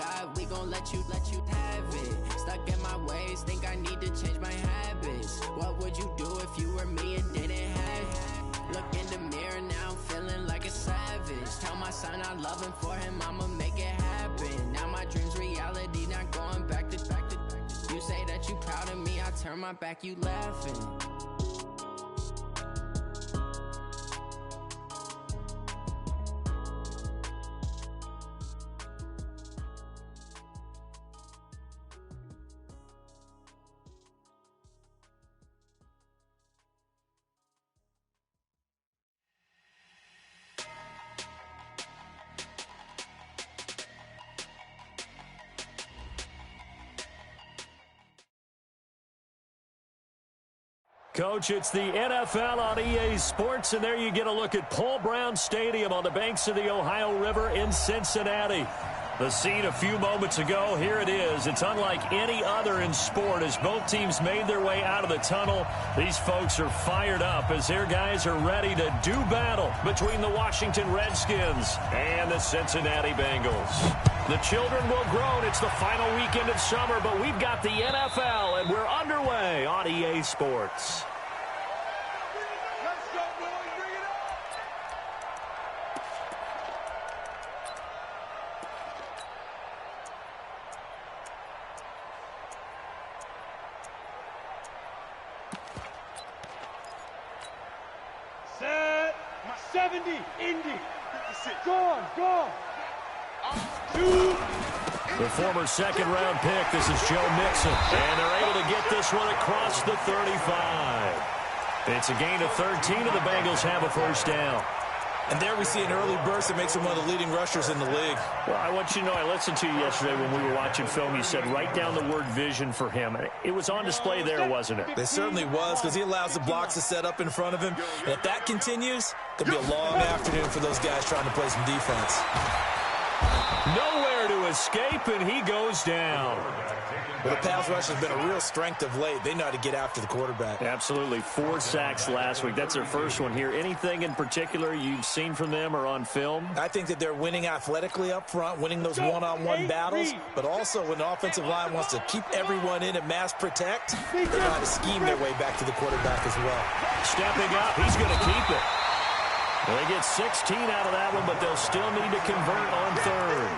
God, we gon' let you have it. Stuck in my ways, think I need to change my habits. What would you do if you were me and didn't have it? Look in the mirror, now I'm feeling like a savage. Tell my son I love him, for him I'ma make it happen. Now my dream's reality, not going back to. You say that you proud of me, I turn my back, you laughing. Coach, it's the NFL on EA Sports, and there you get a look at Paul Brown Stadium on the banks of the Ohio River in Cincinnati. The scene a few moments ago, here it is. It's unlike any other in sport as both teams made their way out of the tunnel. These folks are fired up as their guys are ready to do battle between the Washington Redskins and the Cincinnati Bengals. The children will groan. It's the final weekend of summer, but we've got the NFL, and we're underway on EA Sports. Set. My 70. Indy. 56. Go. The former second-round pick, this is Joe Mixon. And they're able to get this one across the 35. It's a gain of 13, and the Bengals have a first down. And there we see an early burst that makes him one of the leading rushers in the league. Well, I want you to know, I listened to you yesterday when we were watching film. You said write down the word vision for him. It was on display there, wasn't it? It certainly was, because he allows the blocks to set up in front of him. And if that continues, it could be a long afternoon for those guys trying to play some defense. Nowhere to escape, and he goes down. Well, the pass rush has been a real strength of late. They know how to get after the quarterback. Absolutely. 4 sacks last week. That's their first one here. Anything in particular you've seen from them or on film? I think that they're winning athletically up front, winning those one-on-one battles, but also when the offensive line wants to keep everyone in and mass protect, they're trying to scheme their way back to the quarterback as well. Stepping up, he's going to keep it. They get 16 out of that one, but they'll still need to convert on third.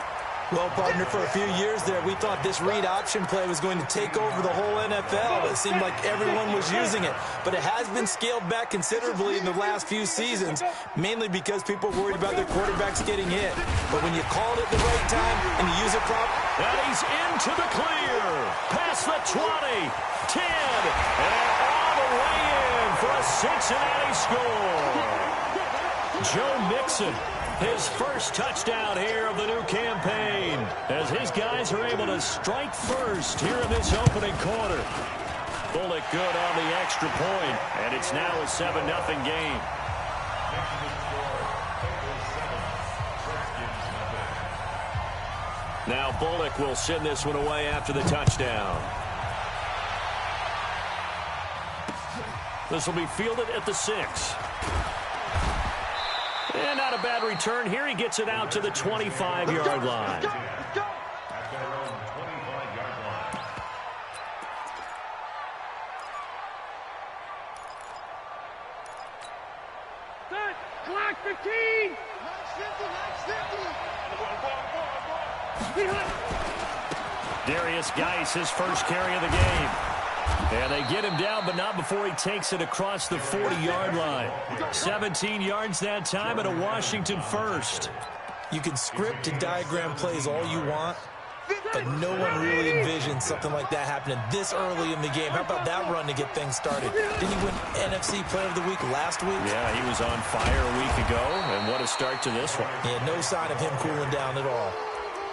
Well, partner, for a few years there, we thought this read option play was going to take over the whole NFL. It seemed like everyone was using it. But it has been scaled back considerably in the last few seasons, mainly because people are worried about their quarterbacks getting hit. But when you call it at the right time and you use it properly. And he's into the clear. Past the 20, 10, and all the way in for a Cincinnati score. Joe Mixon, his first touchdown here of the new campaign, as his guys are able to strike first here in this opening quarter. Bullock good on the extra point, and it's now a 7-0 game. Now Bullock will send this one away after the touchdown. This will be fielded at the 6. And not a bad return here. He gets it out to the 25-yard line. Clock 15. Darius Geis, his first carry of the game. And they get him down, but not before he takes it across the 40-yard line. 17 yards that time and a Washington first. You can script and diagram plays all you want, but no one really envisioned something like that happening this early in the game. How about that run to get things started? Didn't he win NFC Player of the Week last week? Yeah, he was on fire a week ago, and what a start to this one. Yeah, no sign of him cooling down at all.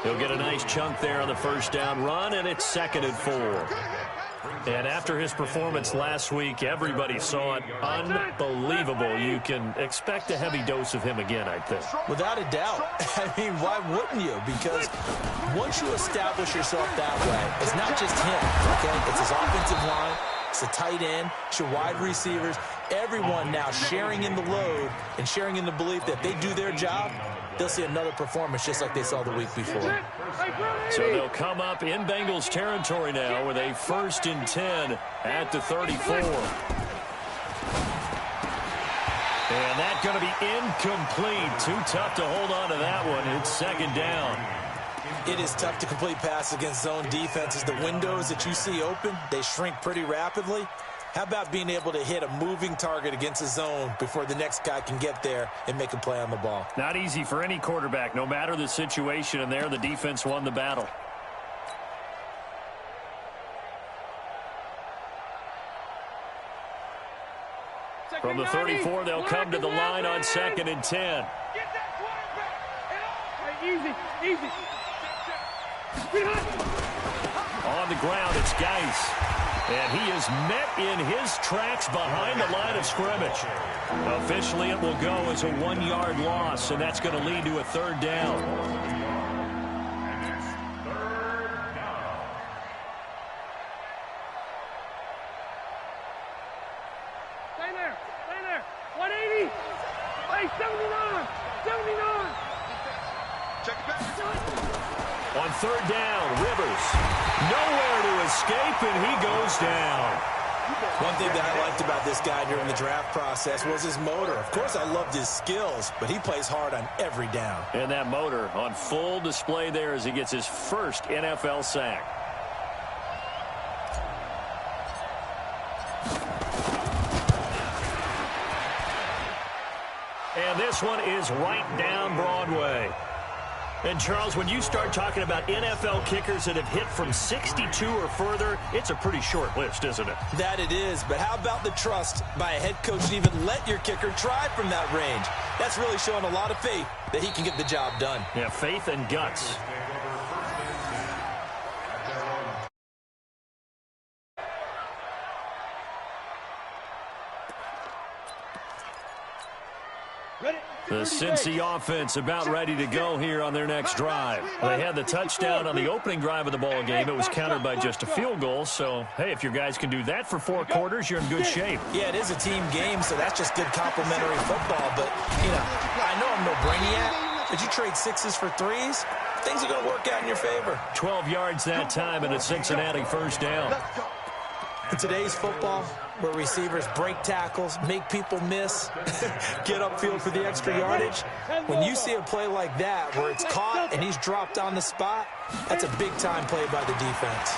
He'll get a nice chunk there on the first down run, and it's 2nd and 4. And after his performance last week, everybody saw it. Unbelievable. You can expect a heavy dose of him again, I think. Without a doubt. I mean, why wouldn't you? Because once you establish yourself that way, it's not just him, okay? It's his offensive line. It's the tight end. It's your wide receivers. Everyone now sharing in the load and sharing in the belief that they do their job, they'll see another performance just like they saw the week before. So they'll come up in Bengals territory now with a 1st and 10 at the 34. And that's going to be incomplete. Too tough to hold on to that one. It's 2nd down. It is tough to complete pass against zone defenses. The windows that you see open, they shrink pretty rapidly. How about being able to hit a moving target against a zone before the next guy can get there and make a play on the ball? Not easy for any quarterback, no matter the situation. And there, the defense won the battle. From the 34, they'll come to the line on 2nd and 10. Easy. On the ground, it's Geis. And he is met in his tracks behind the line of scrimmage. Officially, it will go as a 1-yard loss, and that's going to lead to a 3rd down. Stay there. 180. Hey, 79. Check it back. On 3rd down, Rivers. Nowhere to escape, and he goes down. One thing that I liked about this guy during the draft process was his motor. Of course, I loved his skills, but he plays hard on every down. And that motor on full display there as he gets his first NFL sack. And this one is right down Broadway. And, Charles, when you start talking about NFL kickers that have hit from 62 or further, it's a pretty short list, isn't it? That it is, but how about the trust by a head coach to even let your kicker try from that range? That's really showing a lot of faith that he can get the job done. Yeah, faith and guts. The Cincy offense about ready to go here on their next drive. They had the touchdown on the opening drive of the ball game. It was countered by just a field goal. So, hey, if your guys can do that for 4 quarters, you're in good shape. Yeah, it is a team game, so that's just good complimentary football. But, I know I'm no brainiac, but you trade 6s for 3s, things are going to work out in your favor. 12 yards that time and a Cincinnati 1st down. In today's football, where receivers break tackles, make people miss, get upfield for the extra yardage, when you see a play like that where it's caught and he's dropped on the spot, that's a big-time play by the defense.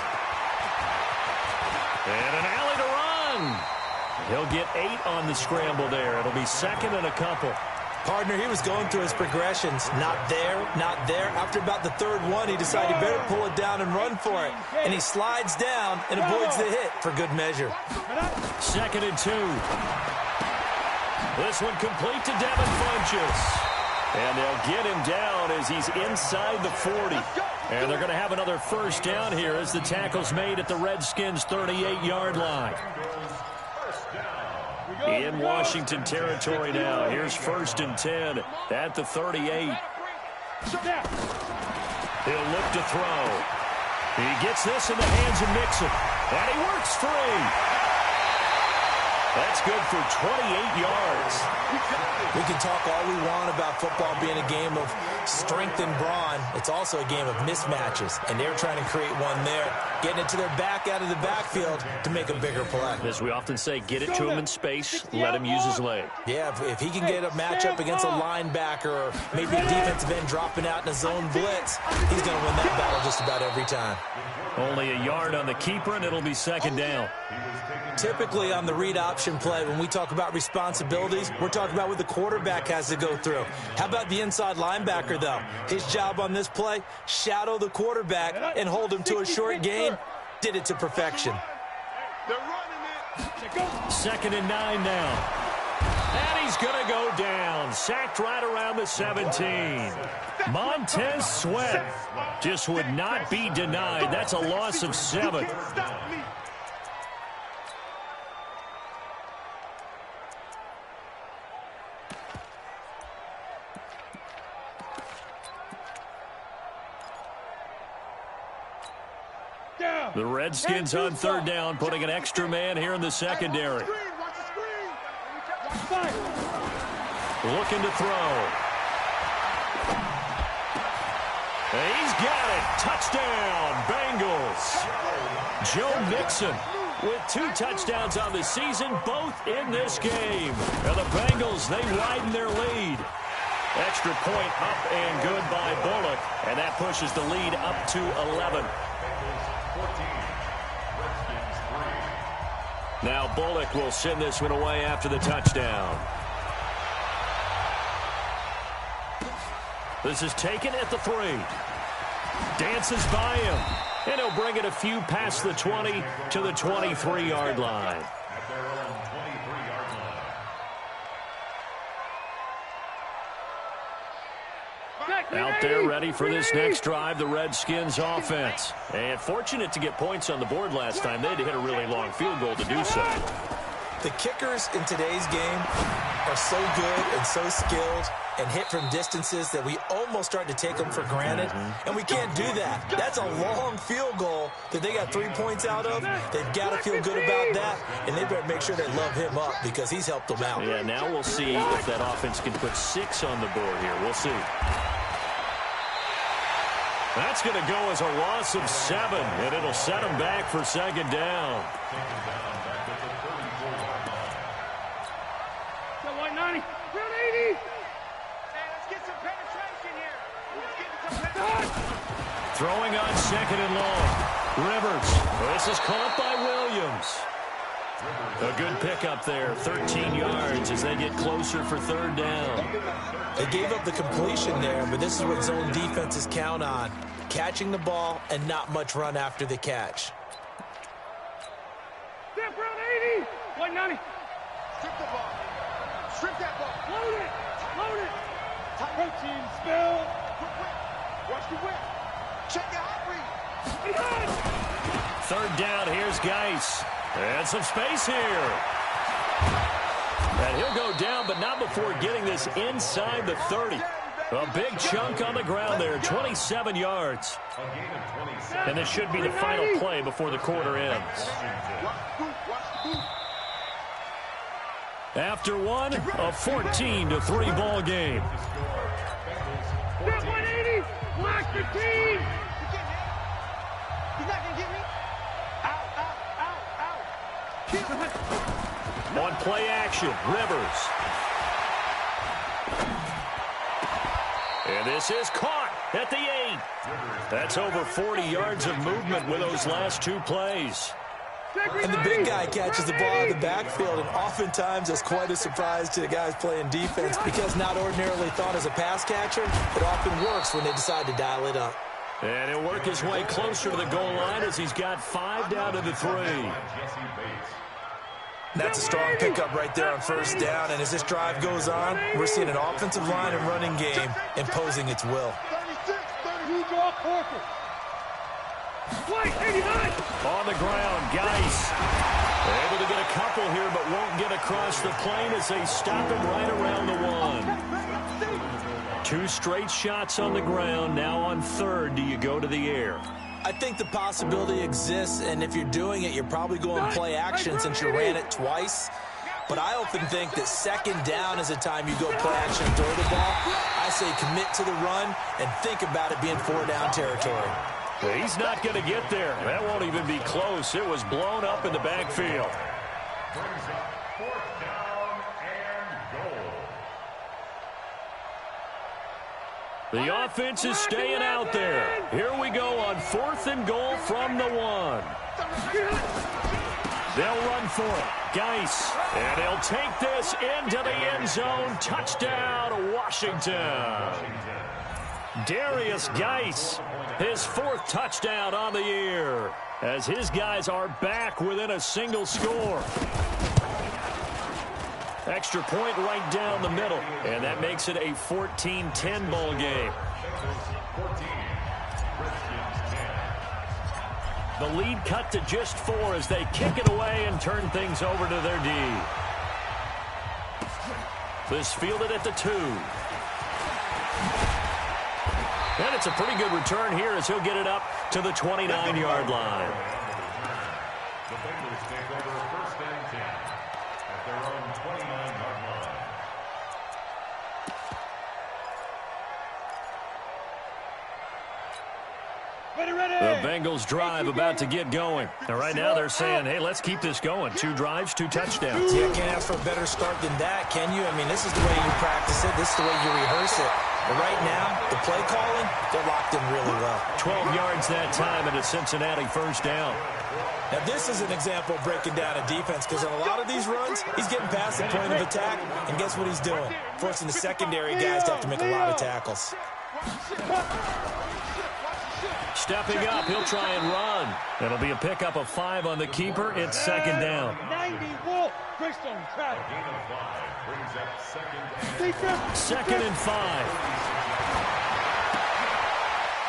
And an alley to run. He'll get 8 on the scramble there. It'll be 2nd and a couple. Partner, he was going through his progressions. Not there, not there. After about the 3rd one, he decided he better pull it down and run for it. And he slides down and avoids the hit for good measure. 2nd and 2. This one complete to Devin Funchess. And they'll get him down as he's inside the 40. And they're going to have another 1st down here as the tackle's made at the Redskins' 38-yard line. In Washington territory now. Here's 1st and 10 at the 38. He'll look to throw. He gets this in the hands of Mixon. And he works free. That's good for 28 yards. We can talk all we want about football being a game of strength and brawn. It's also a game of mismatches, and they're trying to create one there, getting it to their back out of the backfield to make a bigger play. As we often say, get it to him in space, let him use his leg. Yeah, if he can get a matchup against a linebacker or maybe a defensive end dropping out in a zone blitz, he's going to win that battle just about every time. Only a yard on the keeper, and it'll be 2nd down. Typically on the read option play, when we talk about responsibilities, we're talking about what the quarterback has to go through. How about the inside linebacker, though? His job on this play, shadow the quarterback and hold him to a short gain. Did it to perfection. 2nd and 9 now. And he's going to go down. Sacked right around the 17. Montez Sweat just would not be denied. That's a loss of 7. The Redskins on 3rd down, putting an extra man here in the secondary. Looking to throw. He's got it. Touchdown, Bengals. Joe Mixon with 2 touchdowns on the season, both in this game. And the Bengals, they widen their lead. Extra point up and good by Bullock, and that pushes the lead up to 11. Now Bullock will send this one away after the touchdown. This is taken at the 3. Dances by him. And he'll bring it a few past the 20 to the 23-yard line. Out there ready for this next drive, the Redskins offense. And fortunate to get points on the board last time. They had to hit a really long field goal to do so. The kickers in today's game are so good and so skilled and hit from distances that we almost start to take them for granted, and we can't do that. That's a long field goal that they got 3 points out of. They've got to feel good about that, and they better make sure they love him up because he's helped them out. Yeah, now we'll see if that offense can put 6 on the board here. We'll see. That's going to go as a loss of 7, and it'll set them back for second down. So 190, 180. Let's get some penetration here. Let's get some penetration. Throwing on second and long. Rivers. This is caught by Williams. A good pickup there, 13 yards as they get closer for third down. They gave up the completion there, but this is what zone defenses count on. Catching the ball and not much run after the catch. Step round 80. 190. Strip the ball. Strip that ball. Load it. Load it. Top routine. Spill. Quick whip. Watch the whip. Check the hot read. Third down, here's Geis. And some space here. And he'll go down, but not before getting this inside the 30. A big chunk on the ground there, 27 yards. And this should be the final play before the quarter ends. After one, a 14-3 ball game. Step 180. Block the team. He's not going to get me. On play action, Rivers. And this is caught at the 8. That's over 40 yards of movement with those last 2 plays. And the big guy catches the ball out of the backfield, and oftentimes it's quite a surprise to the guys playing defense because not ordinarily thought as a pass catcher, it often works when they decide to dial it up. And he'll work his way closer to the goal line as he's got 5 down to the 3. That's a strong pickup right there on first down, and as this drive goes on, we're seeing an offensive line and running game imposing its will. 36, 30, draw Corker. White, 89. On the ground, Geis. Able to get a couple here, but won't get across the plane as they stop him right around the 1. 2 straight shots on the ground. Now on third, do you go to the air? I think the possibility exists, and if you're doing it, you're probably going play action since you ran it twice. But I often think that second down is a time you go play action and throw the ball. I say commit to the run and think about it being 4-down territory. He's not going to get there. That won't even be close. It was blown up in the backfield. The offense is staying out there. Here we go on 4th and goal from the 1. They'll run for it. Geis. And he'll take this into the end zone. Touchdown, Washington. Darius Geis, his 4th touchdown on the year, as his guys are back within a single score. Extra point right down the middle, and that makes it a 14-10 ball game. The lead cut to just 4 as they kick it away and turn things over to their D. This fielded at the 2. And it's a pretty good return here as he'll get it up to the 29-yard line. The Bengals take over 1st and 10 at their own 29-yard line. The Bengals drive about to get going. And right now they're saying, hey, let's keep this going. 2 drives, 2 touchdowns. Yeah, can't ask for a better start than that, can you? I mean, this is the way you practice it. This is the way you rehearse it. But right now, the play calling, they're locked in really well. 12 yards that time, and a Cincinnati first down. Now, this is an example of breaking down a defense, because in a lot of these runs, he's getting past the point of attack, and guess what he's doing? Forcing the secondary guys to have to make a lot of tackles. Stepping up, he'll try and run. It'll be a pickup of 5 on the keeper. It's second down. 90 Wolf. Greystone trap. Second and 5.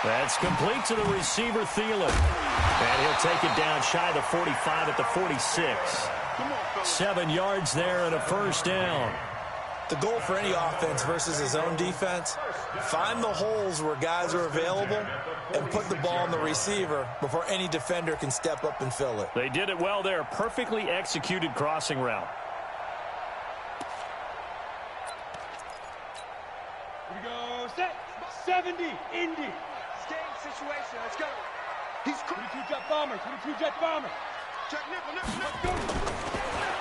That's complete to the receiver, Thielen. And he'll take it down shy of the 45 at the 46. 7 yards there and a first down. The goal for any offense versus his own defense, find the holes where guys are available and put the ball on the receiver before any defender can step up and fill it. They did it well there. Perfectly executed crossing route. Here we go. Set. 70. Indy. Game situation. Let's go. He's 22 jet bomber. 22 jet bomber. Check nickel. Let's go.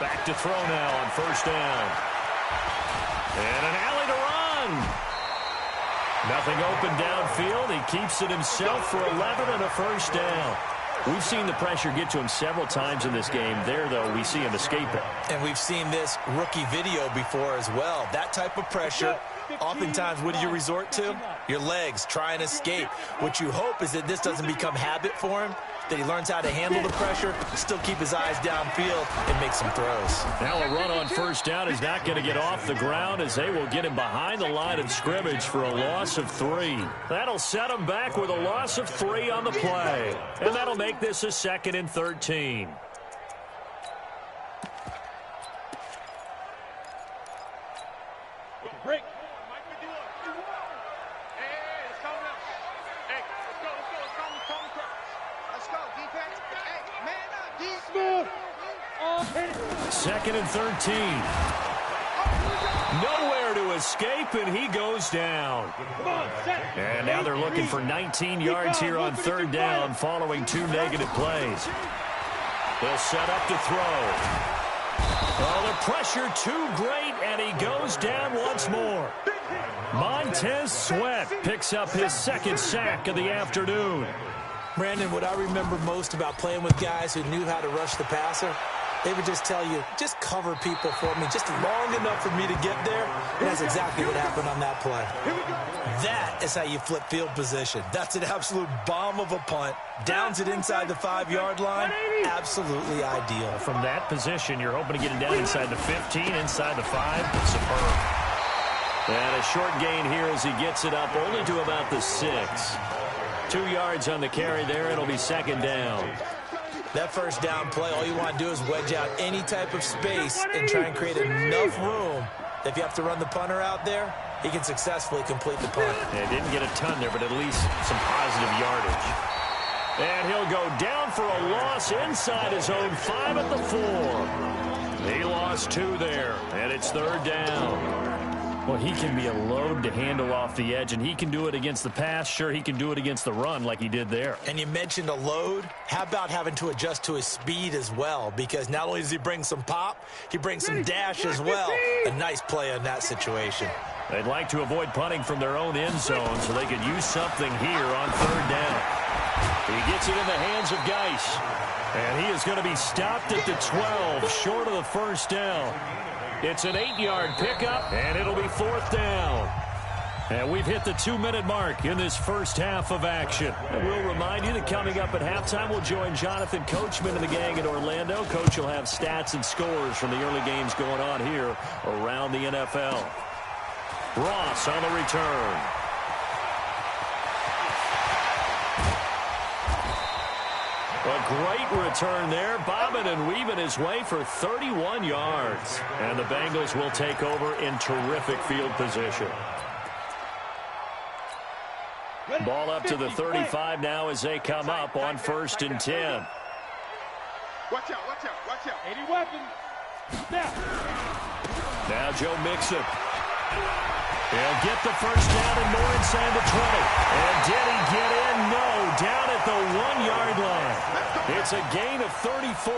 Back to throw now on first down. And an alley to run. Nothing open downfield. He keeps it himself for 11 and a first down. We've seen the pressure get to him several times in this game. There, though, we see him escape it. And we've seen this rookie video before as well. That type of pressure, oftentimes, what do you resort to? Your legs, try and escape. What you hope is that this doesn't become habit for him, that he learns how to handle the pressure, still keep his eyes downfield, and make some throws. Now a run on first down is not going to get off the ground, as they will get him behind the line of scrimmage for a loss of 3. That'll set him back with a loss of 3 on the play. And that'll make this a 2nd and 13. Break. Second and 13. Nowhere to escape, and he goes down. And now they're looking for 19 yards here on third down following 2 negative plays. They'll set up to throw. Oh, the pressure too great, and he goes down once more. Montez Sweat picks up his 2nd sack of the afternoon. Brandon, what I remember most about playing with guys who knew how to rush the passer, they would just tell you, just cover people for me, just long enough for me to get there. And that's exactly what happened on that play. That is how you flip field position. That's an absolute bomb of a punt. Downs it inside the 5-yard line. Absolutely ideal. From that position, you're hoping to get it down inside the 15, inside the 5. Superb. And a short gain here as he gets it up only to about the 6. 2 yards on the carry there. It'll be second down. That first down play, all you want to do is wedge out any type of space and try and create enough room that if you have to run the punter out there, he can successfully complete the punt. Yeah, didn't get a ton there, but at least some positive yardage. And he'll go down for a loss inside his own 5 at the 4. He lost 2 there, and it's third down. Well, he can be a load to handle off the edge, and he can do it against the pass. Sure, he can do it against the run like he did there. And you mentioned a load. How about having to adjust to his speed as well? Because not only does he bring some pop, he brings some dash as well. A nice play on that situation. They'd like to avoid punting from their own end zone so they could use something here on third down. He gets it in the hands of Geis. And he is going to be stopped at the 12, short of the first down. It's an 8-yard pickup, and it'll be 4th down. And we've hit the 2-minute mark in this first half of action. And we'll remind you that coming up at halftime, we'll join Jonathan Coachman and the gang in Orlando. Coach will have stats and scores from the early games going on here around the NFL. Ross on the return. A great return there, bobbing and weaving his way for 31 yards. And the Bengals will take over in terrific field position. Ball up to the 35 now as they come up on 1st and 10. Watch out, watch out, watch out. 80 weapons. Now Joe Mixon. He'll get the first down and more inside the 20. And did he get in? No, down at the 1-yard line. It's a gain of 34.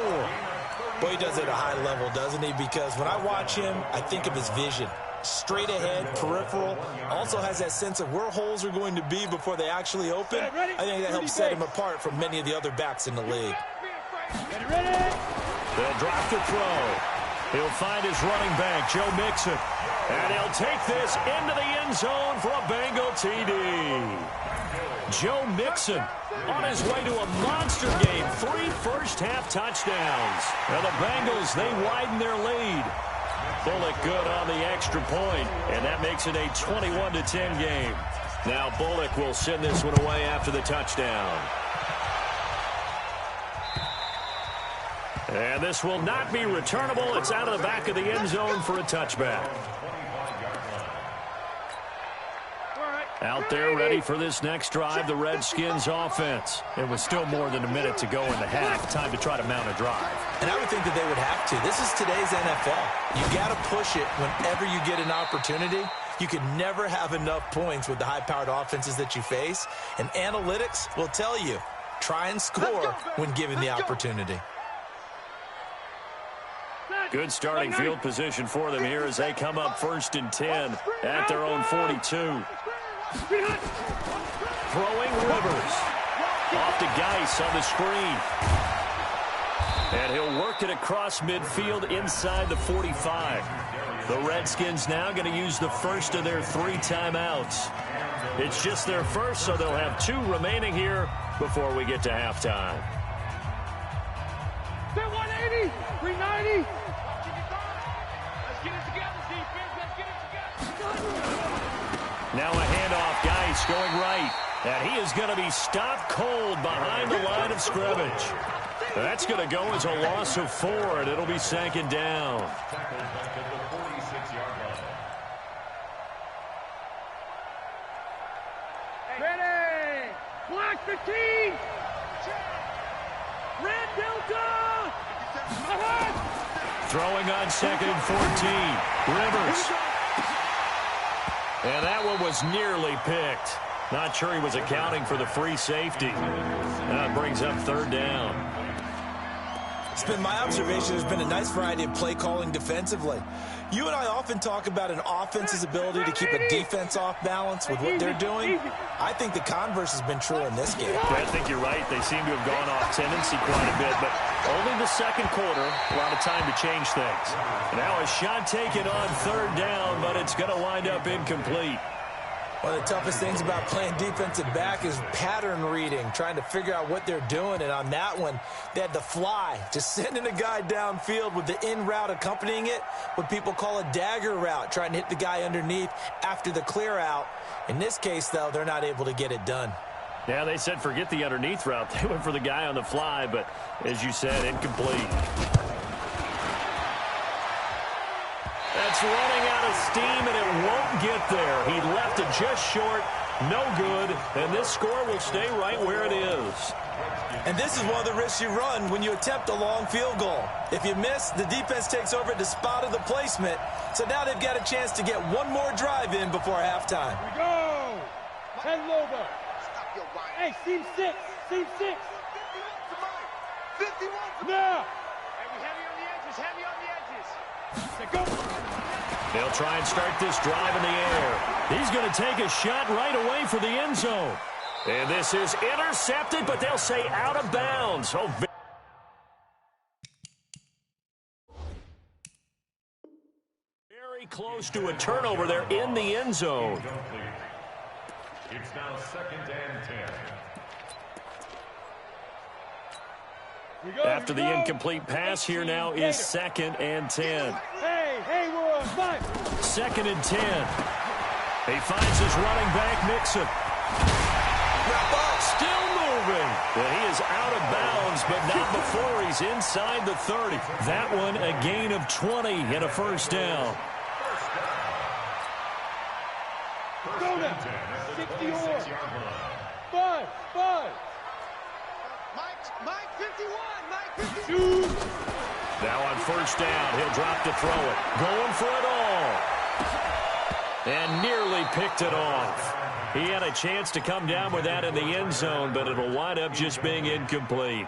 Boy, he does it at a high level, doesn't he? Because when I watch him, I think of his vision. Straight ahead, peripheral. Also has that sense of where holes are going to be before they actually open. I think that helps set him apart from many of the other backs in the league. They'll drop the throw. He'll find his running back, Joe Mixon. And he'll take this into the end zone for a Bengal TD. Joe Mixon on his way to a monster game. 3 first-half touchdowns. And the Bengals, they widen their lead. Bullock good on the extra point, and that makes it a 21-10 game. Now Bullock will send this one away after the touchdown. And this will not be returnable. It's out of the back of the end zone for a touchback. Out there ready for this next drive, the Redskins offense. It was still more than a minute to go in the half. Time to try to mount a drive. And I would think that they would have to. This is today's NFL. You got to push it whenever you get an opportunity. You can never have enough points with the high-powered offenses that you face. And analytics will tell you, try and score when given the opportunity. Good starting field position for them here as they come up 1st and 10 at their own 42. Throwing Rivers. Off to Geis on the screen. And he'll work it across midfield inside the 45. The Redskins now going to use the first of their 3 timeouts. It's just their first, so they'll have 2 remaining here before we get to halftime. 180, 390. Let's get it together, defense. Let's get it together. Now a handoff, Geis going right. And he is going to be stopped cold behind the line of scrimmage. That's going to go as a loss of 4, and it'll be 2nd down. Ready! Block 15! Red Delta! Throwing on 2nd and 14. Rivers. And that one was nearly picked. Not sure he was accounting for the free safety. That brings up 3rd down. It's been my observation there's been a nice variety of play calling defensively. You and I often talk about an offense's ability to keep a defense off balance with what they're doing. I think the converse has been true in this game. I think you're right. They seem to have gone off tendency quite a bit, but only the 2nd quarter, a lot of time to change things. Now a shot taken on 3rd down, but it's going to wind up incomplete. One of the toughest things about playing defensive back is pattern reading, trying to figure out what they're doing. And on that one, they had the fly, just sending a guy downfield with the in route accompanying it, what people call a dagger route, trying to hit the guy underneath after the clear out. In this case, though, they're not able to get it done. Yeah, they said forget the underneath route. They went for the guy on the fly, but as you said, incomplete. That's running out of steam, and it won't get there. He left it just short, no good, and this score will stay right where it is. And this is one of the risks you run when you attempt a long field goal. If you miss, the defense takes over at the spot of the placement, so now they've got a chance to get one more drive in before halftime. Here we go. Head logo. Hey, seam 6. Seam 6. 51. Now. Hey, we heavy on the edges. Heavy on the edges. Let's go. They'll try and start this drive in the air. He's going to take a shot right away for the end zone. And this is intercepted, but they'll say out of bounds. Oh, very close to a turnover there in the end zone. It's now 2nd and 10. After the incomplete pass, here now is 2nd and 10. Hey, we're on 5. 2nd and 10. He finds his running back, Mixon. Still moving. Well, he is out of bounds, but not before he's inside the 30. That one a gain of 20 and a 1st down. Go now. 60 or 5. Mike 51. Mike 52. Now on 1st down, he'll drop to throw it. Going for it all. And nearly picked it off. He had a chance to come down with that in the end zone, but it'll wind up just being incomplete.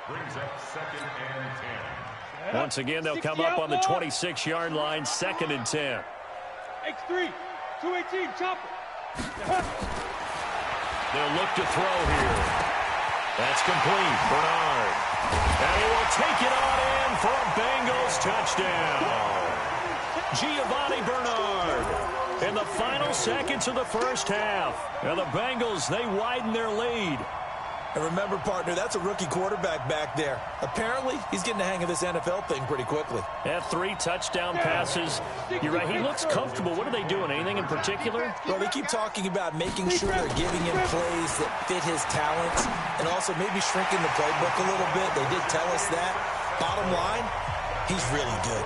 Brings up 2nd and 10. Once again, they'll come up on the 26-yard line, 2nd and 10. X3, 218, chopper. They'll look to throw here. That's complete. Bernard. And he will take it on in for a Bengals touchdown. Giovanni Bernard. In the final seconds of the first half. And the Bengals, they widen their lead. And remember, partner, that's a rookie quarterback back there. Apparently, he's getting the hang of this NFL thing pretty quickly. Had 3 touchdown passes. You're right, he looks comfortable. What are they doing? Anything in particular? Well, they keep talking about making sure they're giving him plays that fit his talents and also maybe shrinking the playbook a little bit. They did tell us that. Bottom line, he's really good.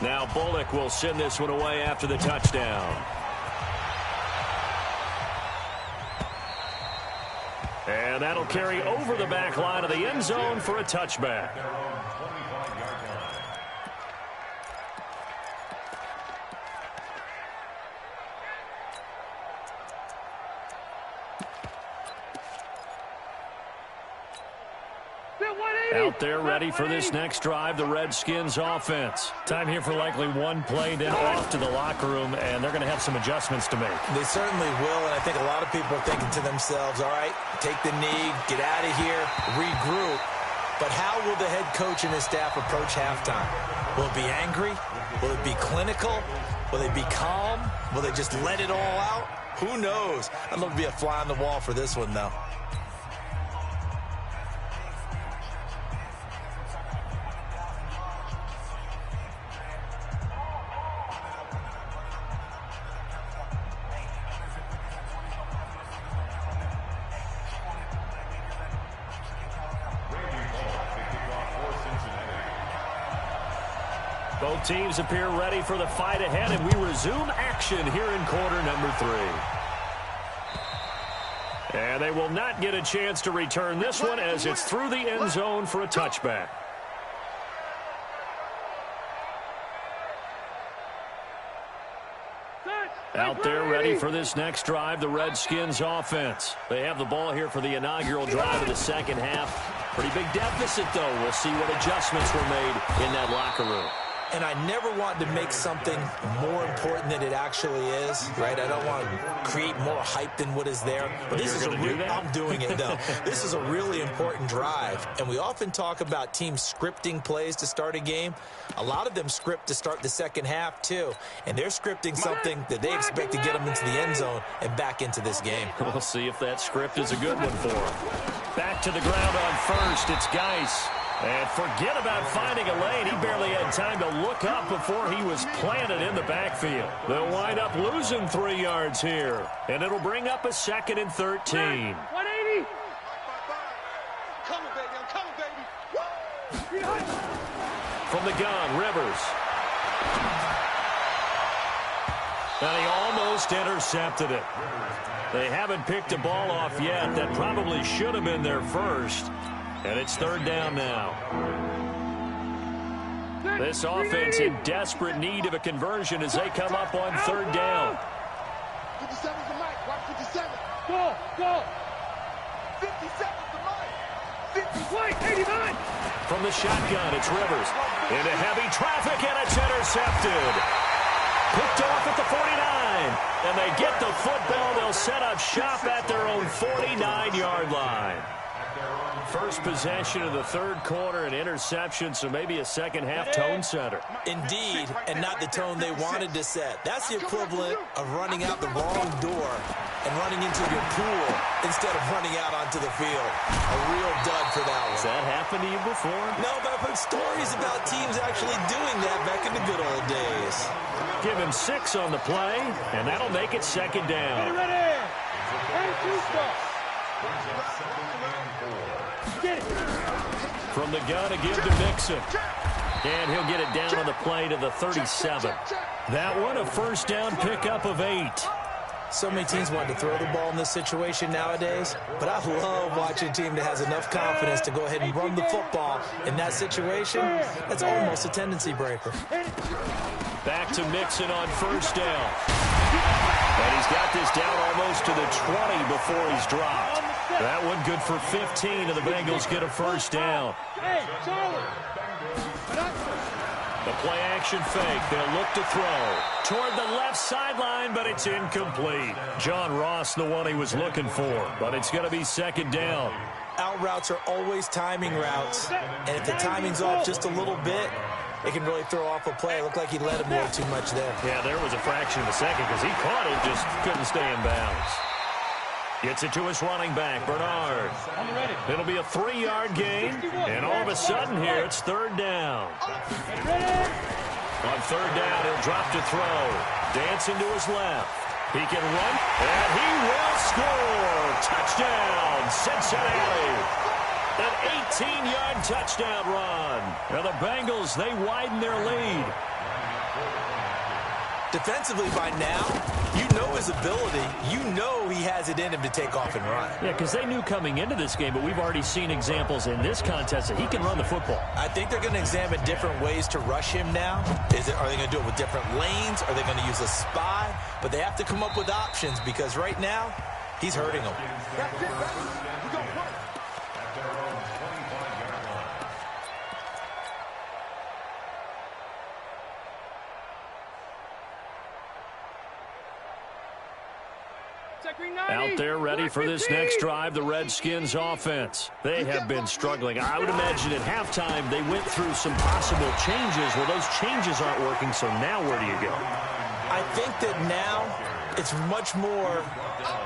Now Bullock will send this one away after the touchdown. And that'll carry over the back line of the end zone for a touchback. Out there ready for this next drive, the Redskins offense. Time here for likely one play, then off to the locker room, and they're going to have some adjustments to make. They certainly will, and I think a lot of people are thinking to themselves, all right, take the knee, get out of here, regroup. But how will the head coach and his staff approach halftime? Will it be angry? Will it be clinical? Will they be calm? Will they just let it all out? Who knows? I'd love to be a fly on the wall for this one, though. Both teams appear ready for the fight ahead, and we resume action here in quarter number 3. And they will not get a chance to return this one as it's through the end zone for a touchback. Out there ready for this next drive, the Redskins offense. They have the ball here for the inaugural drive of the second half. Pretty big deficit, though. We'll see what adjustments were made in that locker room. And I never want to make something more important than it actually is, right? I don't want to create more hype than what is there. But this is I'm doing it, though. This is a really important drive. And we often talk about teams scripting plays to start a game. A lot of them script to start the second half, too. And they're scripting something that they expect to get them into the end zone and back into this game. We'll see if that script is a good one for them. Back to the ground on first. It's Geis. And forget about finding a lane. He barely had time to look up before he was planted in the backfield. They'll wind up losing 3 yards here. And it'll bring up a 2nd and 13. 180. Coming, baby. I'm coming, baby. Woo! From the gun, Rivers. And he almost intercepted it. They haven't picked a ball off yet. That probably should have been their first. And it's 3rd down now. This offense in desperate need of a conversion as they come up on 3rd down. 57's the mic. Watch 57. Go, go. 57's the mic. 50, 89. From the shotgun, it's Rivers. Into heavy traffic, and it's intercepted. Picked off at the 49. And they get the football. They'll set up shop at their own 49-yard line. First possession of the 3rd quarter, an interception, so maybe a second-half tone setter. Indeed, and not the tone they wanted to set. That's the equivalent of running out the wrong door and running into your pool instead of running out onto the field. A real dud for that one. Has that happened to you before? No, but I've heard stories about teams actually doing that back in the good old days. Give him 6 on the play, and that'll make it 2nd down. Ready, ready. And 2 stop. From the gun, a give to Mixon. And he'll get it down on the play to the 37. That one, a first down pickup of 8. So many teams want to throw the ball in this situation nowadays, but I love watching a team that has enough confidence to go ahead and run the football. In that situation, that's almost a tendency breaker. Back to Mixon on first down. And he's got this down almost to the 20 before he's dropped. That one good for 15, and the Bengals get a first down. The play-action fake. They'll look to throw toward the left sideline, but it's incomplete. John Ross, the one he was looking for, but it's going to be second down. Out routes are always timing routes, and if the timing's off just a little bit, it can really throw off a play. It looked like he let him way too much there. Yeah, there was a fraction of a second because he caught it, just couldn't stay in bounds. Gets it to his running back, Bernard. It'll be a 3-yard gain, and all of a sudden here, it's third down. On third down, he'll drop to throw. Dancing to his left. He can run, and he will score. Touchdown, Cincinnati. An 18-yard touchdown run. Now the Bengals, they widen their lead. Defensively by now, you know his ability. You know he has it in him to take off and run. Yeah, because they knew coming into this game, but we've already seen examples in this contest that he can run the football. I think they're going to examine different ways to rush him now. Are they going to do it with different lanes? Are they going to use a spy? But they have to come up with options because right now, he's hurting them. Out there ready for this next drive, the Redskins offense. They have been struggling. I would imagine at halftime they went through some possible changes. Well, those changes aren't working, so now where do you go? I think that now it's much more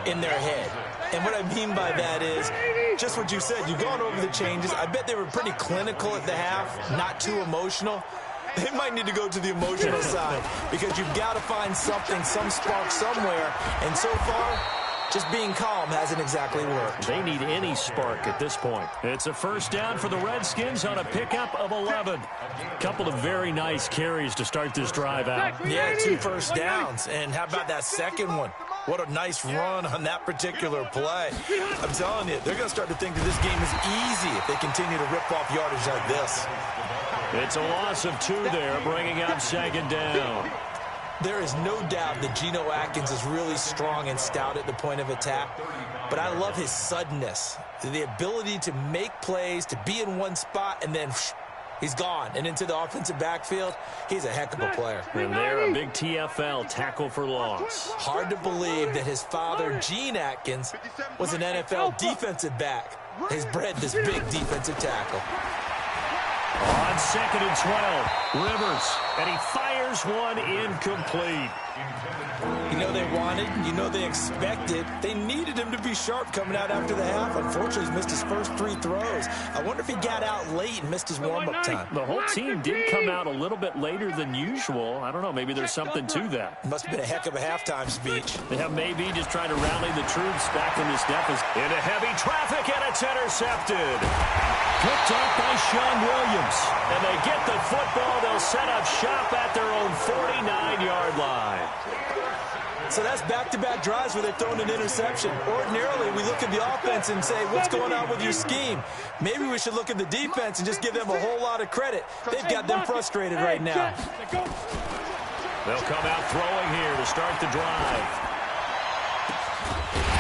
in their head. And what I mean by that is just what you said. You've gone over the changes. I bet they were pretty clinical at the half, not too emotional. They might need to go to the emotional side because you've got to find something, some spark somewhere. And so far, just being calm hasn't exactly worked. They need any spark at this point. It's a first down for the Redskins on a pickup of 11. Couple of very nice carries to start this drive out. Yeah, 2 first downs. And how about that second one? What a nice run on that particular play. I'm telling you, they're going to start to think that this game is easy if they continue to rip off yardage like this. It's a loss of 2 there, bringing up second down. There is no doubt that Geno Atkins is really strong and stout at the point of attack, but I love his suddenness, the ability to make plays, to be in one spot, and then he's gone and into the offensive backfield. He's a heck of a player. And they're a big TFL, tackle for loss. Hard to believe that his father, Gene Atkins, was an NFL defensive back. He's bred this big defensive tackle. On second and 12, Rivers, and he fires one incomplete. You know they wanted, you know they expected. They needed him to be sharp coming out after the half. Unfortunately, he's missed his first 3 throws. I wonder if he got out late and missed his warm-up time. The whole team did come out a little bit later than usual. I don't know, maybe there's something to that. Must have been a heck of a halftime speech. Yeah, maybe just trying to rally the troops back from this deficit. Into heavy traffic, and it's intercepted. Picked up by Sean Williams. And they get the football. They'll set up shop at their own 49-yard line. So that's back-to-back drives where they've thrown an interception. Ordinarily, we look at the offense and say, what's going on with your scheme? Maybe we should look at the defense and just give them a whole lot of credit. They've got them frustrated right now. They'll come out throwing here to start the drive.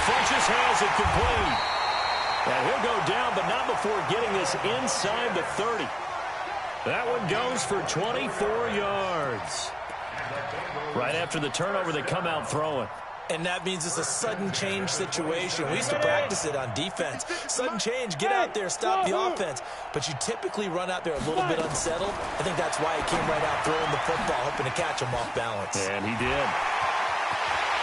Funches has it complete. And he'll go down, but not before getting this inside the 30. That one goes for 24 yards. Right after the turnover, they come out throwing. And that means it's a sudden change situation. We used to practice it on defense. Sudden change, get out there, stop the offense. But you typically run out there a little bit unsettled. I think that's why he came right out throwing the football, hoping to catch him off balance. And he did.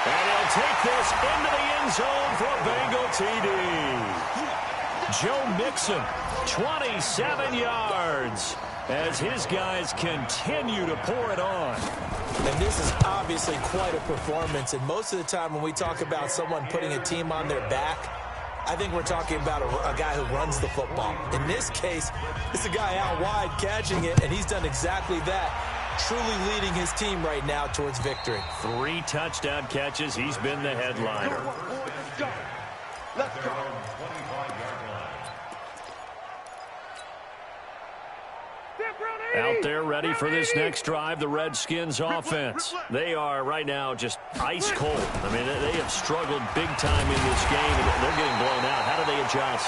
And he'll take this into the end zone for a Bengal TD. Joe Mixon, 27 yards, as his guys continue to pour it on. And this is obviously quite a performance. And most of the time when we talk about someone putting a team on their back, I think we're talking about a guy who runs the football. In this case, it's a guy out wide catching it, and he's done exactly that. truly leading his team right now towards victory. 3 touchdown catches. He's been the headliner. Let's go. Out there ready for this next drive, the Redskins offense. They are right now just ice cold. I mean, they have struggled big time in this game, and they're getting blown out. How do they adjust?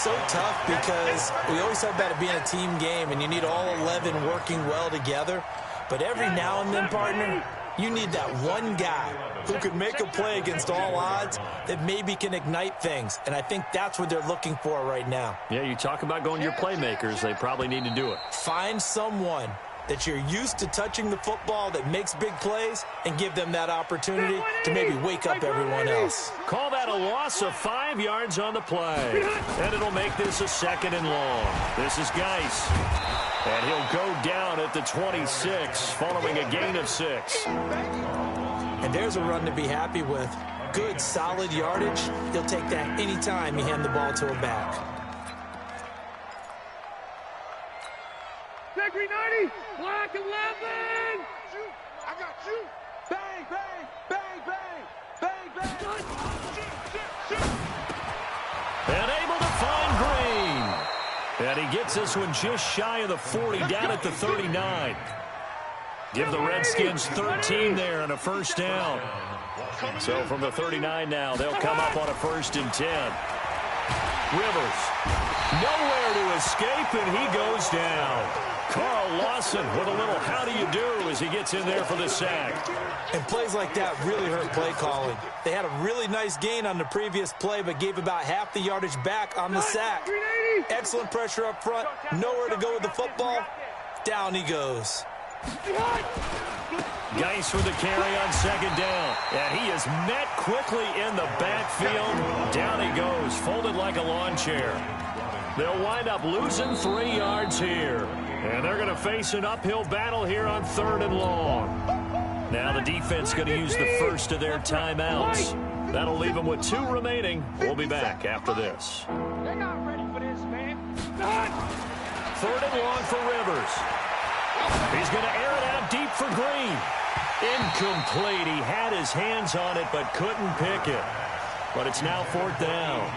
So tough because we always talk about it being a team game, and you need all 11 working well together. But every now and then, partner, you need that one guy who can make a play against all odds that maybe can ignite things. And I think that's what they're looking for right now. Yeah, you talk about going to your playmakers. They probably need to do it. Find someone that you're used to touching the football that makes big plays and give them that opportunity to maybe wake up everyone else. Call that a loss of 5 yards on the play. And it'll make this a 2nd and long. This is Geis. And he'll go down at the 26 following a gain of 6. And there's a run to be happy with. Good, solid yardage. He'll take that anytime you hand the ball to a back. Victory 90, black 11. Shoot, I got you. Bang, bang, bang, bang, bang, bang. Shoot. And able to find Green. And he gets this one just shy of the 40, down at the 39. Give the Redskins 13 there and a 1st down. So from the 39 now, they'll come up on a 1st and 10. Rivers, nowhere to escape, and he goes down. Carl Lawson with a little how do you do as he gets in there for the sack. And plays like that really hurt play calling. They had a really nice gain on the previous play, but gave about half the yardage back on the sack. Excellent pressure up front, nowhere to go with the football. Down he goes. Geis with the carry on 2nd down. And he is met quickly in the backfield. Down he goes, folded like a lawn chair. They'll wind up losing 3 yards here. And they're going to face an uphill battle here on 3rd and long. Now the defense going to use the first of their timeouts. That'll leave them with 2 remaining. We'll be back after this. They're not ready for this, man. 3rd and long for Rivers. He's going to air it out deep for Green. Incomplete. He had his hands on it but couldn't pick it. But it's now 4th down.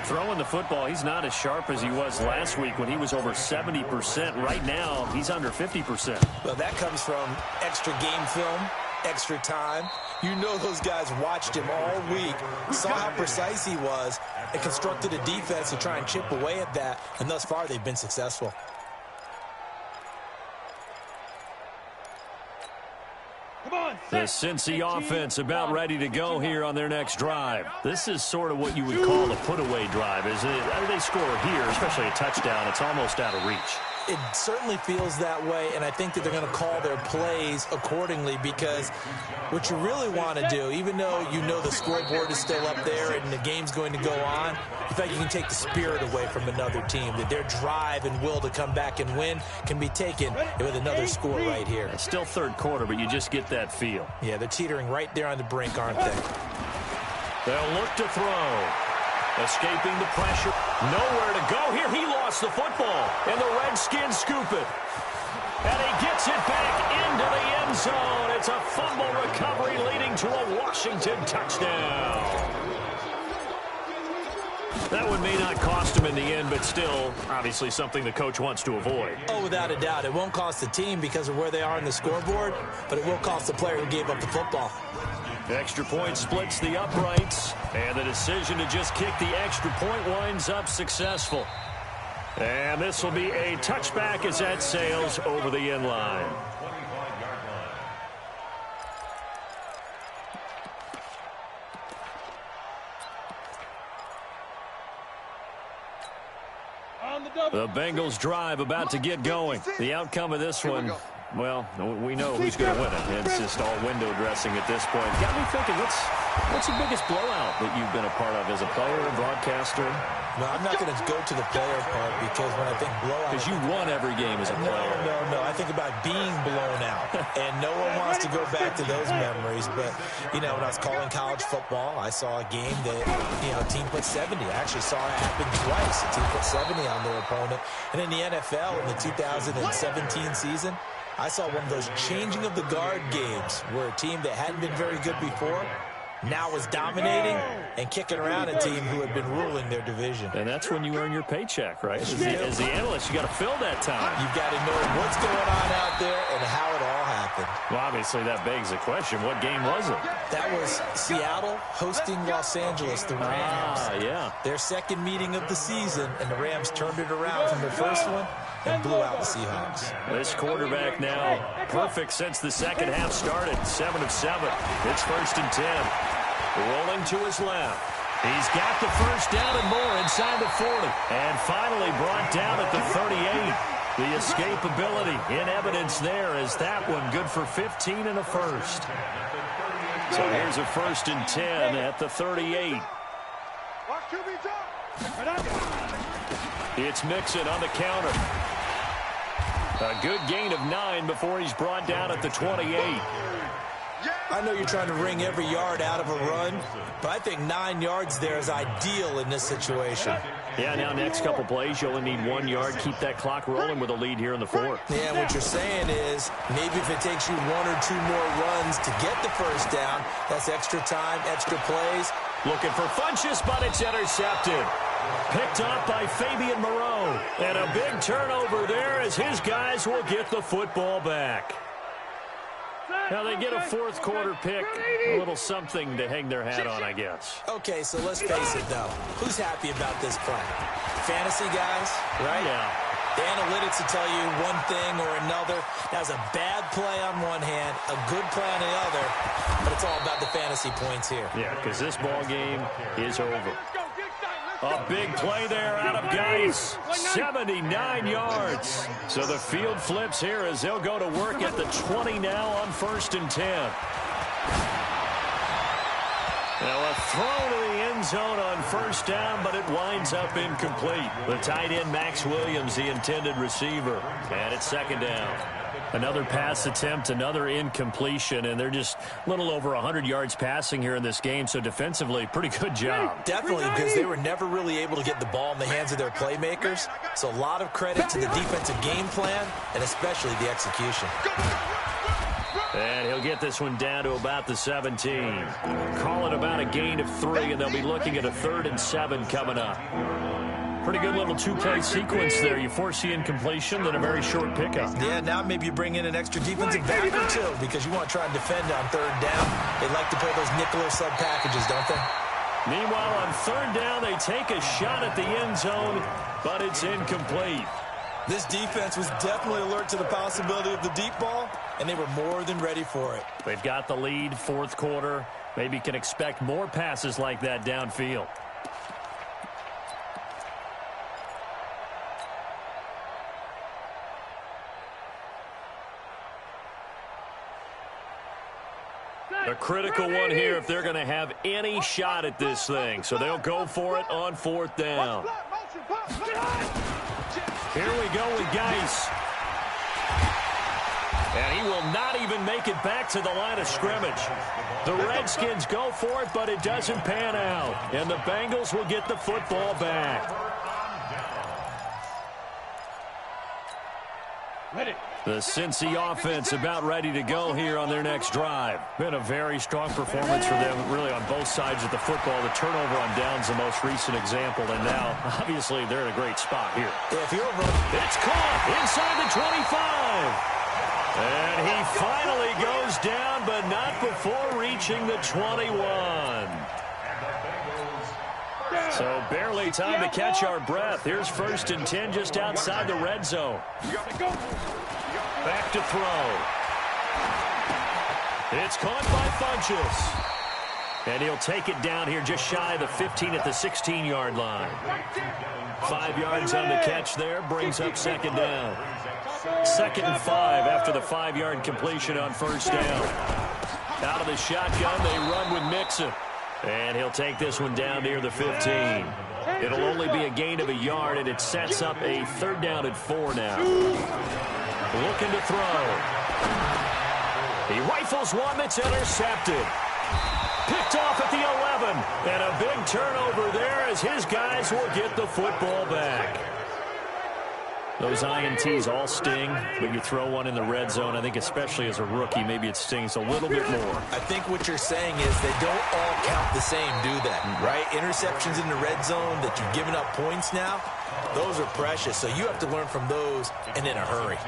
Throwing the football, he's not as sharp as he was last week when he was over 70%. Right now, he's under 50%. Well, that comes from extra game film, extra time. You know those guys watched him all week, saw how precise he was, and constructed a defense to try and chip away at that. And thus far, they've been successful. The Cincy offense about ready to go here on their next drive. This is sort of what you would call a put-away drive, isn't it? They score here, especially a touchdown. It's almost out of reach. It certainly feels that way, and I think that they're going to call their plays accordingly because what you really want to do, even though you know the scoreboard is still up there and the game's going to go on, in fact, you can take the spirit away from another team, that their drive and will to come back and win can be taken with another score right here. It's still 3rd quarter, but you just get that feel. Yeah, they're teetering right there on the brink, aren't they? They'll look to throw. Escaping the pressure. Nowhere to go here. He lost the football. And the Redskins scoop it. And he gets it back into the end zone. It's a fumble recovery leading to a Washington touchdown. That one may not cost him in the end, but still, obviously something the coach wants to avoid. Oh, without a doubt. It won't cost the team because of where they are in the scoreboard, but it will cost the player who gave up the football. Extra point splits the uprights, and the decision to just kick the extra point winds up successful. And this will be a touchback as that sails over the end line. The Bengals drive about to get going. The outcome of this one, well, we know who's going to win it. It's just all window dressing at this point. Got me thinking, What's the biggest blowout that you've been a part of as a player, a broadcaster? No, I'm not going to go to the player part because when I think blowout... Because you won every game as a player. No. I think about being blown out. And no one wants to go back to those memories. But, you know, when I was calling college football, I saw a game that, you know, a team put 70. I actually saw it happen twice. A team put 70 on their opponent. And in the NFL, in the 2017 season, I saw one of those changing of the guard games where a team that hadn't been very good before now was dominating and kicking around a team who had been ruling their division. And that's when you earn your paycheck, right? As the analyst, you got to fill that time. You've got to know what's going on out there and how it all happened. Well, obviously, that begs the question, what game was it? That was Seattle hosting Los Angeles, the Rams. Yeah. Their second meeting of the season, and the Rams turned it around from their first one and blew out the Seahawks. This quarterback now perfect since the second half started. 7 of 7. It's 1st and 10. Rolling to his left. He's got the first down and more inside the 40. And finally brought down at the 38. The escapability in evidence there as that one good for 15 and a first. So here's a 1st and 10 at the 38. It's Mixon on the counter. A good gain of 9 before he's brought down at the 28. I know you're trying to wring every yard out of a run, but I think 9 yards there is ideal in this situation. Yeah, now next couple plays, you only need 1 yard. Keep that clock rolling with a lead here in the 4th. Yeah, what you're saying is maybe if it takes you 1 or 2 more runs to get the first down, that's extra time, extra plays. Looking for Funchess, but it's intercepted. Picked up by Fabian Moreau. And a big turnover there as his guys will get the football back. Now they get a 4th quarter pick, a little something to hang their hat on, I guess. Okay, so let's face it, though. Who's happy about this play? Fantasy guys, right? Yeah. The analytics will tell you one thing or another. That was a bad play on one hand, a good play on the other, but it's all about the fantasy points here. Yeah, because this ball game is over. A big play there out of Geis. 79 yards. So the field flips here as they'll go to work at the 20 now on 1st and 10. Now a throw to the end zone on 1st down, but it winds up incomplete. The tight end, Max Williams, the intended receiver. And it's 2nd down. Another pass attempt, another incompletion, and they're just a little over 100 yards passing here in this game, so defensively, pretty good job. Definitely, because they were never really able to get the ball in the hands of their playmakers, so a lot of credit to the defensive game plan, and especially the execution. And he'll get this one down to about the 17. Call it about a gain of 3, and they'll be looking at a 3rd and 7 coming up. Pretty good little 2-play sequence there. You force the incompletion, then a very short pickup. Yeah, now maybe you bring in an extra defensive back or 2 because you want to try and defend on 3rd down. They like to play those nickel or sub packages, don't they? Meanwhile, on 3rd down, they take a shot at the end zone, but it's incomplete. This defense was definitely alert to the possibility of the deep ball, and they were more than ready for it. They've got the lead, 4th quarter. Maybe can expect more passes like that downfield. A critical one here if they're going to have any shot at this thing. So they'll go for it on 4th down. Here we go with Geis. And he will not even make it back to the line of scrimmage. The Redskins go for it, but it doesn't pan out. And the Bengals will get the football back. The Cincy offense about ready to go here on their next drive. Been a very strong performance for them, really, on both sides of the football. The turnover on downs, the most recent example, and now, obviously, they're in a great spot here. If you're it's caught inside the 25. And he finally goes down, but not before reaching the 21. So barely time to catch our breath. Here's 1st and 10 just outside the red zone. Back to throw. It's caught by Funchess. And he'll take it down here just shy of the 15 at the 16-yard line. 5 yards on the catch there, brings up 2nd down. 2nd and 5 after the 5-yard completion on 1st down. Out of the shotgun, they run with Mixon. And he'll take this one down near the 15. It'll only be a gain of a yard, and it sets up a 3rd down and 4 now. Looking to throw. He rifles one that's intercepted. Picked off at the 11. And a big turnover there as his guys will get the football back. Those INTs all sting, but you throw one in the red zone, I think especially as a rookie, maybe it stings a little bit more. I think what you're saying is they don't all count the same, do they? Right? Interceptions in the red zone that you've given up points now, those are precious. So you have to learn from those and in a hurry.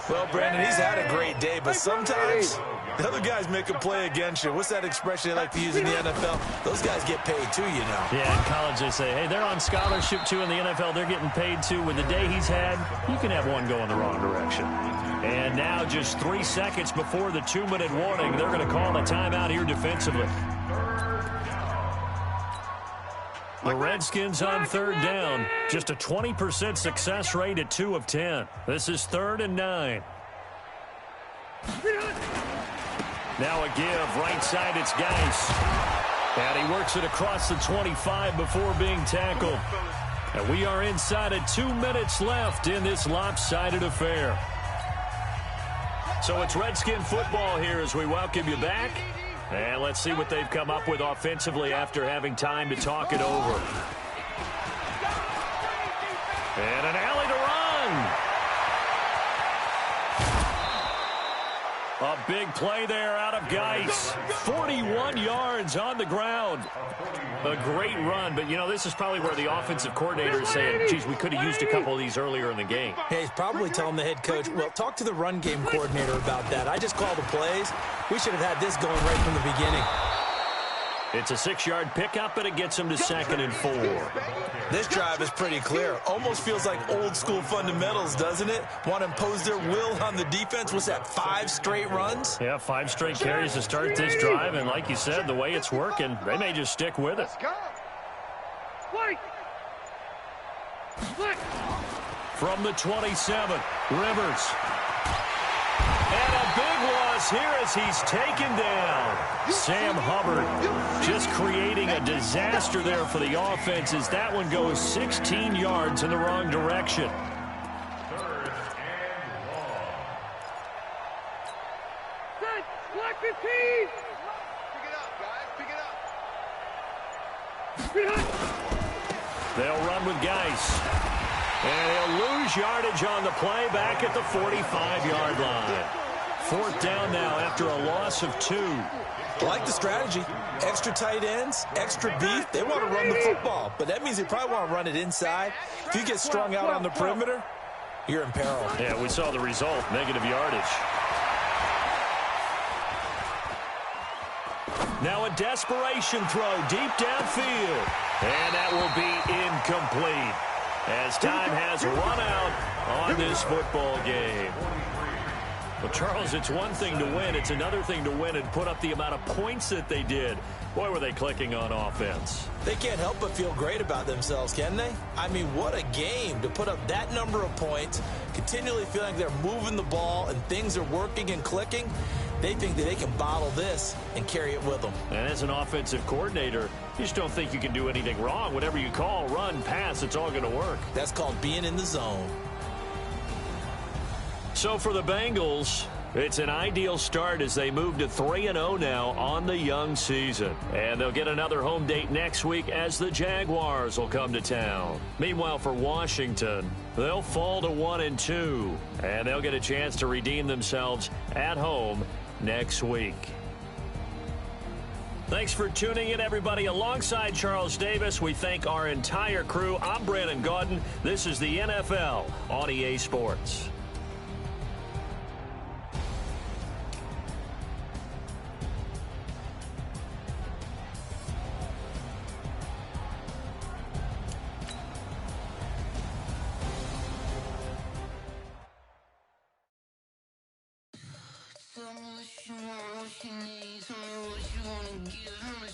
Well, Brandon, he's had a great day, but sometimes the other guys make a play against you. What's that expression they like to use in the NFL? Those guys get paid too, you know. Yeah, in college they say, hey, they're on scholarship too. In the NFL, they're getting paid too. With the day he's had, you can have one go in the wrong direction. And now just 3 seconds before the 2-minute warning, they're going to call a timeout here defensively. The Redskins on 3rd down. Just a 20% success rate at 2 of 10. This is 3rd and 9. Now a give. Right side, it's Geis. And he works it across the 25 before being tackled. And we are inside of 2 minutes left in this lopsided affair. So it's Redskin football here as we welcome you back. And let's see what they've come up with offensively after having time to talk it over. And an alley to run. A big play there out of Geis. 41 yards on the ground. A great run, but, you know, this is probably where the offensive coordinator is saying, geez, we could have used a couple of these earlier in the game. Hey, he's probably telling the head coach, well, talk to the run game coordinator about that. I just called the plays. We should have had this going right from the beginning. It's a 6-yard pickup, and it gets him to 2nd and 4. This drive is pretty clear. Almost feels like old-school fundamentals, doesn't it? Want to impose their will on the defense. What's that, 5 straight runs? Yeah, 5 straight carries to start this drive, and like you said, the way it's working, they may just stick with it. From the 27, Rivers. And a big loss here as he's taken down. Sam Hubbard just creating a disaster there for the offense as that one goes 16 yards in the wrong direction. 3rd and long. Black 15. Pick it up, guys. Pick it up. They'll run with Geis. And he'll lose yardage on the play back at the 45-yard line. 4th down now after a loss of 2. I like the strategy. Extra tight ends, extra beef. They want to run the football, but that means they probably want to run it inside. If you get strung out on the perimeter, you're in peril. Yeah, we saw the result, negative yardage. Now a desperation throw deep downfield. And that will be incomplete as time has run out on this football game. Well, Charles, it's one thing to win. It's another thing to win and put up the amount of points that they did. Boy, were they clicking on offense. They can't help but feel great about themselves, can they? I mean, what a game to put up that number of points, continually feeling like they're moving the ball and things are working and clicking. They think that they can bottle this and carry it with them. And as an offensive coordinator, you just don't think you can do anything wrong. Whatever you call, run, pass, it's all going to work. That's called being in the zone. So for the Bengals, it's an ideal start as they move to 3-0 now on the young season. And they'll get another home date next week as the Jaguars will come to town. Meanwhile, for Washington, they'll fall to 1-2. And they'll get a chance to redeem themselves at home next week. Thanks for tuning in, everybody. Alongside Charles Davis, we thank our entire crew. I'm Brandon Gaudin. This is the NFL on EA Sports. Tell me what you want, what you need, tell me what you wanna give me.